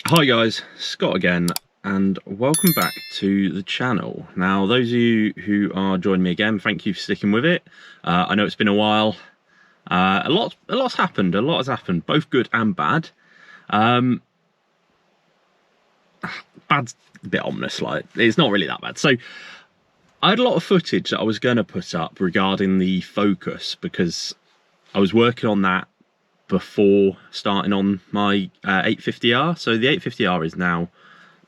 Hi guys, Scott again, and welcome back to the channel. Now, those of you who are joining me again, thank you for sticking with it. I know it's been a while. A lot's happened. A lot has happened, both good and bad. Bad's a bit ominous, like it's not really that bad. So I had a lot of footage that I was going to put up regarding the Focus because I was working on that before starting on my 850R. So the 850R is now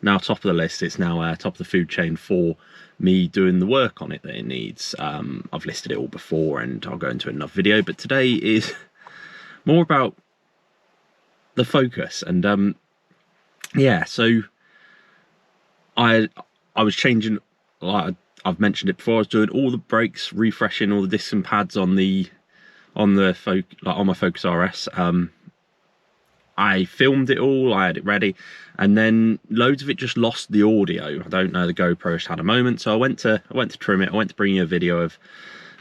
top of the list. It's now top of the food chain for me doing the work on it that it needs. I've listed it all before and I'll go into another video, but today is more about the Focus. And yeah, so I was changing, like I've mentioned it before, I was doing all the brakes, refreshing all the discs and pads on my Focus RS. I filmed it all, I had it ready, and then loads of it just lost the audio. I don't know, the GoPro just had a moment, so I went to trim it. I went to bring you a video of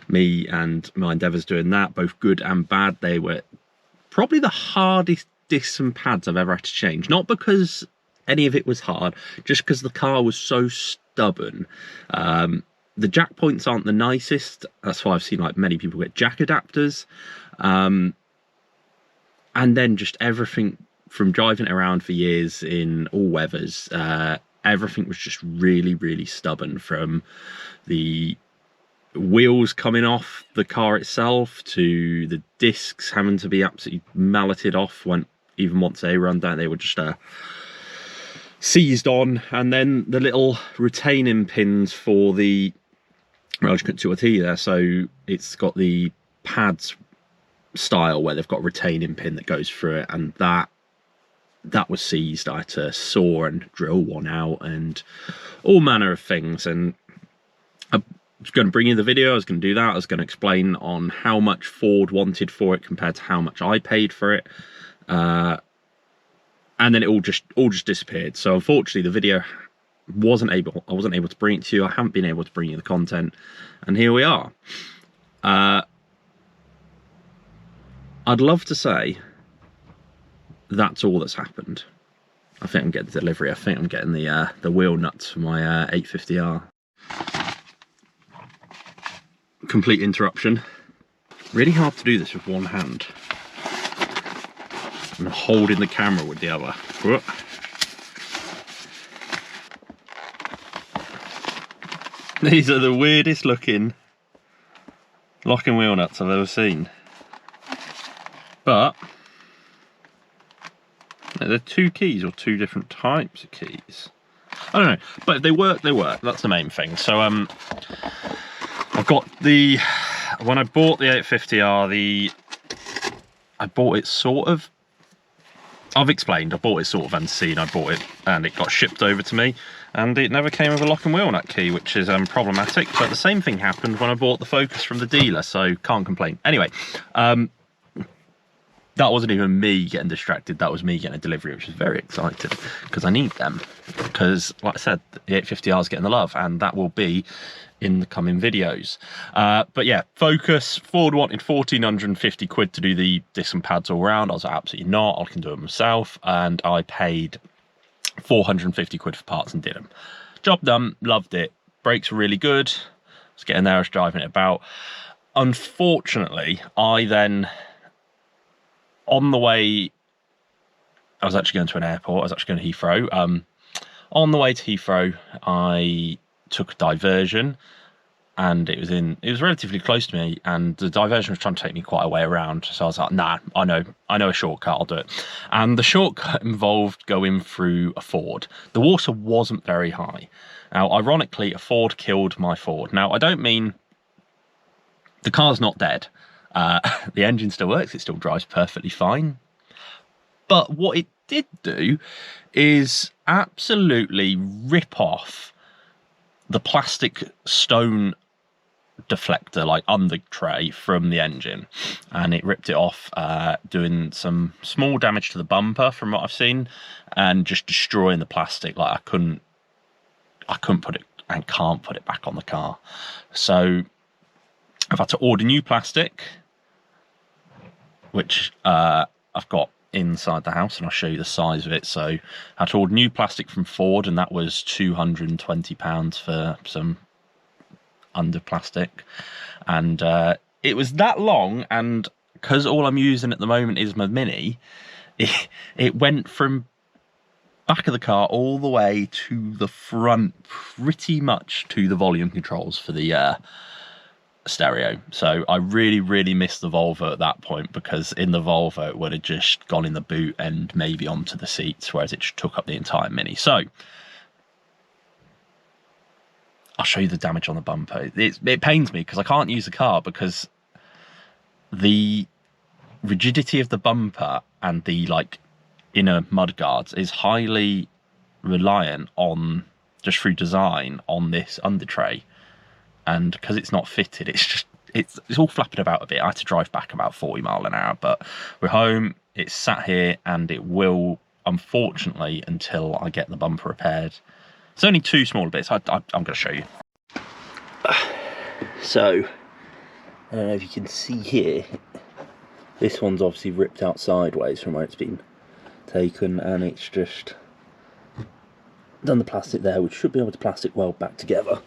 me and my endeavours doing that, both good and bad. They were probably the hardest discs and pads I've ever had to change. Not because any of it was hard, just because the car was so stubborn. The jack points aren't the nicest. That's why I've seen like many people get jack adapters. And then just everything from driving it around for years in all weathers, everything was just really, really stubborn, from the wheels coming off the car itself to the discs having to be absolutely malleted off even once they run down, they were just seized on. And then the little retaining pins for the, well, I just couldn't do a T there, so it's got the pads style where they've got a retaining pin that goes through it, and that was seized. I had to saw and drill one out and all manner of things. And I was going to bring you the video, I was going to do that, I was going to explain on how much Ford wanted for it compared to how much I paid for it, and then it all just disappeared. So unfortunately the video I wasn't able to bring it to you. I haven't been able to bring you the content, and here we are. I'd love to say that's all that's happened. I think I'm getting the delivery. I think I'm getting the wheel nuts for my 850R. Complete interruption. Really hard to do this with one hand. I'm holding the camera with the other. These are the weirdest looking locking wheel nuts I've ever seen. But they're two keys or two different types of keys. I don't know, but if they work, they work. That's the main thing. So I've got when I bought the 850R, I bought it sort of, I've explained, I bought it sort of unseen. I bought it and it got shipped over to me, and it never came with a lock and wheel nut key, which is problematic. But the same thing happened when I bought the Focus from the dealer, so can't complain. Anyway, that wasn't even me getting distracted, that was me getting a delivery, which is very exciting because I need them. Because, like I said, the 850R is getting the love, and that will be in the coming videos. But yeah, Focus, Ford wanted 1,450 quid to do the disc and pads all round. I was like, absolutely not, I can do it myself. And I paid 450 quid for parts and did them. Job done, loved it. Brakes were really good. I was getting there, I was driving it about. Unfortunately, I then, on the way, I was actually going to an airport, I was actually going to Heathrow. On the way to Heathrow, I took a diversion, and it was relatively close to me, and the diversion was trying to take me quite a way around. So I was like, nah, I know a shortcut, I'll do it. And the shortcut involved going through a Ford. The water wasn't very high. Now, ironically, a Ford killed my Ford. Now, I don't mean the car's not dead. The engine still works, it still drives perfectly fine. But what it did do is absolutely rip off the plastic stone deflector, like under tray, from the engine. And it ripped it off, doing some small damage to the bumper from what I've seen, and just destroying the plastic. Like I couldn't put it and can't put it back on the car. So I've had to order new plastic, which I've got inside the house, and I'll show you the size of it. So I ordered new plastic from Ford, and that was £220 for some under plastic, and it was that long, and because all I'm using at the moment is my Mini, it went from back of the car all the way to the front, pretty much to the volume controls for the stereo. So I really missed the Volvo at that point, because in the Volvo it would have just gone in the boot and maybe onto the seats, whereas it just took up the entire Mini. So I'll show you the damage on the bumper. It pains me because I can't use the car, because the rigidity of the bumper and the like inner mud guards is highly reliant on, just through design, on this under tray. And because it's not fitted, it's all flapping about a bit. I had to drive back about 40 miles an hour, but we're home. It's sat here, and it will, unfortunately, until I get the bumper repaired. It's only two small bits. I'm going to show you. So, I don't know if you can see here. This one's obviously ripped out sideways from where it's been taken, and it's just done the plastic there, which should be able to plastic weld back together.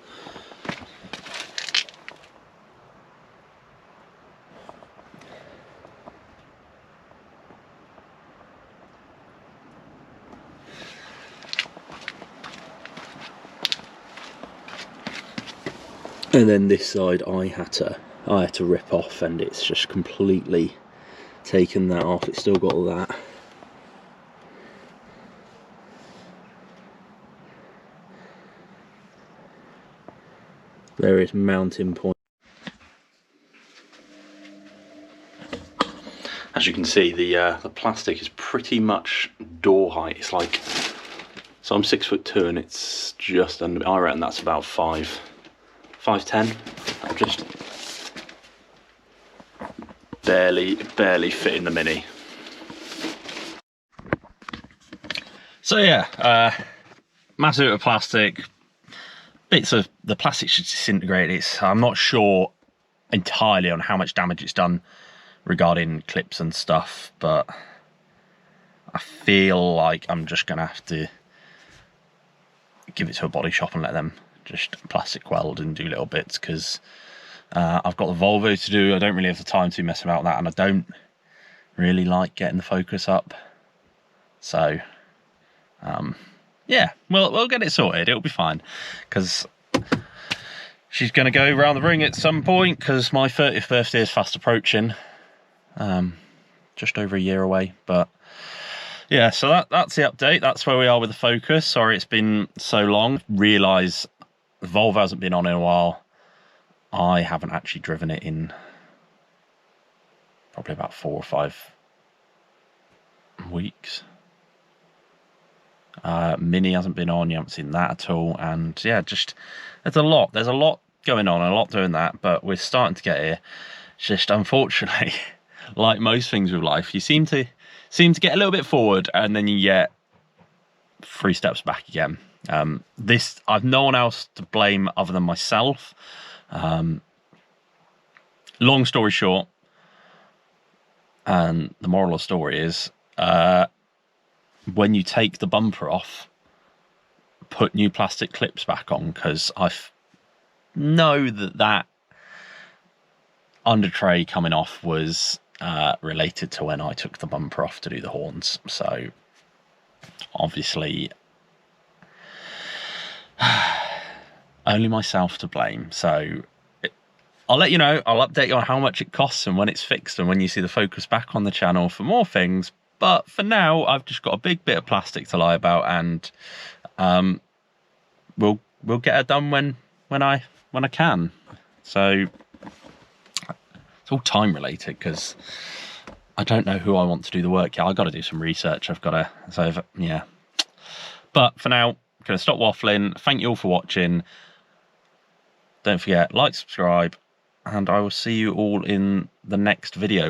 And then this side I had to rip off, and it's just completely taken that off. It's still got all that. There is mounting point. As you can see, the plastic is pretty much door height. It's like, so I'm 6'2" and it's just under, I reckon that's about 5'10". I'm just barely fitting the Mini. So yeah, massive bit of plastic. Bits of the plastic should disintegrate. I'm not sure entirely on how much damage it's done regarding clips and stuff, but I feel like I'm just gonna have to give it to a body shop and let them just plastic weld and do little bits, because I've got the Volvo to do. I don't really have the time to mess about that, and I don't really like getting the focus up. So yeah, we'll get it sorted. It'll be fine, because she's going to go around the ring at some point, because my 30th birthday is fast approaching. Just over a year away. But yeah, so that's the update. That's where we are with the Focus. Sorry it's been so long. Realise the Volvo hasn't been on in a while. I haven't actually driven it in probably about 4 or 5 weeks. Mini hasn't been on, you haven't seen that at all, and yeah, just there's a lot going on and a lot doing that, but we're starting to get here. It's just, unfortunately, like most things with life, you seem to get a little bit forward, and then you get 3 steps back again. I've no one else to blame other than myself. Long story short, and the moral of the story is, when you take the bumper off, put new plastic clips back on, because I know that under tray coming off was related to when I took the bumper off to do the horns. So obviously only myself to blame. So I'll let you know, I'll update you on how much it costs and when it's fixed, and when you see the Focus back on the channel for more things. But for now, I've just got a big bit of plastic to lie about, and we'll get it done when I can. So it's all time related, because I don't know who I want to do the work. Yeah, I've got to do some research. Yeah. But for now, I'm going to stop waffling. Thank you all for watching. Don't forget, like, subscribe, and I will see you all in the next video.